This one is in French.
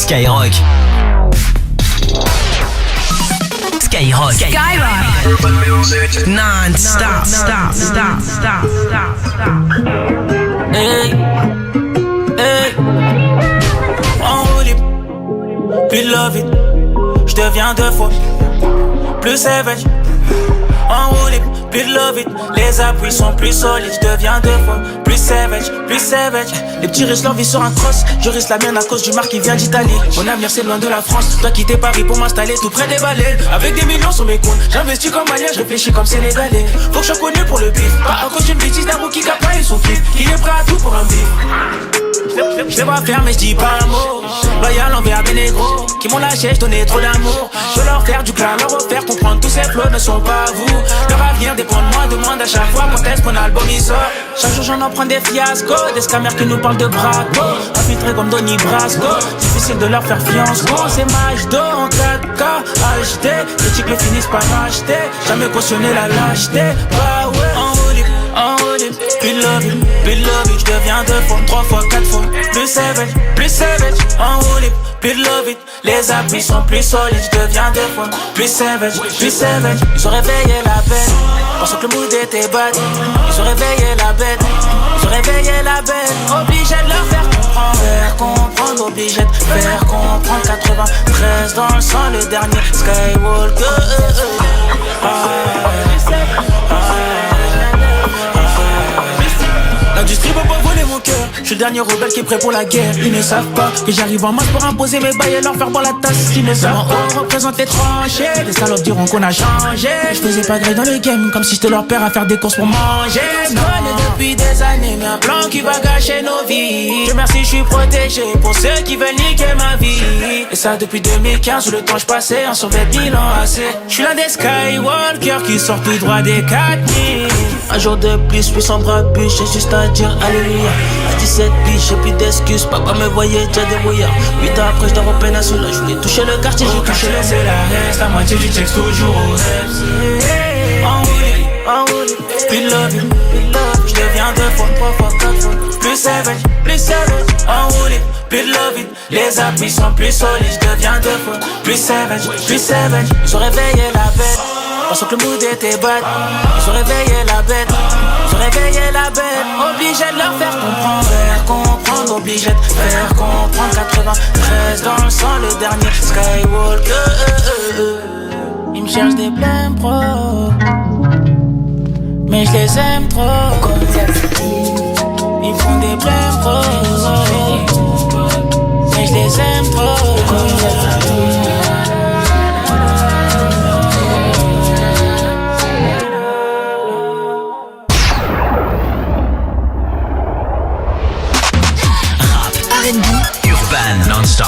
Skyrock. Skyrock. Skyrock. Non-stop. Stop. Hey, hey. En roue libre, puis love it. Je deviens deux fois plus savage. En roue libre, puis love it. Les appuis sont plus solides. Je deviens deux fois plus savage. Les petits risquent leur vie sur un cross. Je risque la mienne à cause du marque qui vient d'Italie. Mon avenir c'est loin de la France. Dois quitter Paris pour m'installer tout près des baleines. Avec des millions sur mes comptes. J'investis comme malien, je réfléchis comme sénégalais. Faut que je sois connu pour le bif. Pas à cause d'une bêtise d'un rookie qui a pas eu son kiff. Qui est prêt à tout pour un bif. Je sais pas faire mais je dis pas un mot. Loyal envers des négros qui m'ont lâché, je donnais trop d'amour. Je veux leur faire du clan, leur refaire comprendre tous ces flots ne sont pas vous. Leur avenir dépend de moi, demande à chaque fois quand est-ce qu'on album il sort. Chaque jour j'en apprends des fiascos, des scammers qui nous parlent de braco. Infiltrés comme Donny Brasco, difficile de leur faire fiance. Gros c'est match d'eau en 4K HD, les chicles finissent par m'acheter. Jamais cautionné la lâcheté, bah ouais. En roue libre, puis love it. Je deviens deux fois, trois fois, quatre fois plus savage. En roue libre, puis love it. Les appuis sont plus solides, je deviens deux fois plus savage. Ils ont réveillé la bête, pensant que le mood était bad. Ils ont réveillé la bête, obligé de leur faire comprendre, obligé de faire comprendre. 93 dans le sang, le dernier Skywalker. L'industrie va pas voler mon cœur. Je suis le dernier rebelle qui est prêt pour la guerre. Ils ne savent pas que j'arrive en masse pour imposer mes bails et leur faire boire la tasse. Ils ne savent pas représenter tranché. Les salopes diront qu'on a changé. Je faisais pas gré dans le game comme si j'étais leur père à faire des courses pour manger. Je connais depuis des années mais un plan qui va gâcher nos vies. Dieu merci je suis protégé pour ceux qui veulent niquer ma vie. Et ça depuis 2015 où le temps je passais en survêt bilan assez. Je suis l'un des Skywalker qui sort tout droit des 4000. Un jour de plus, puissant bras bûche, j'ai juste à dire alléluia. À 17 piges, j'ai plus d'excuses, papa me voyait déjà débrouillard. 8 ans après, je dors au péninsula, je voulais toucher le quartier, j'ai touché le c'est la reste, la moitié du texte toujours au rêve. En roue libre, puis love it. Je deviens deux fois, trois fois, quatre fois plus savage. En roue libre, puis love it. Les appuis sont plus solides, je deviens deux fois plus savage. Ils ont réveillé la bête, pensant que le mood était bad. Ils ont réveillé la bête, obligé de leur faire comprendre, obligé de faire comprendre. 93 dans le sang, le dernier Skywalker. Ils me cherchent des blèmes pro, mais je les aime trop. Ils font des blèmes pro, mais je les aime trop. R&B, urban, non-stop.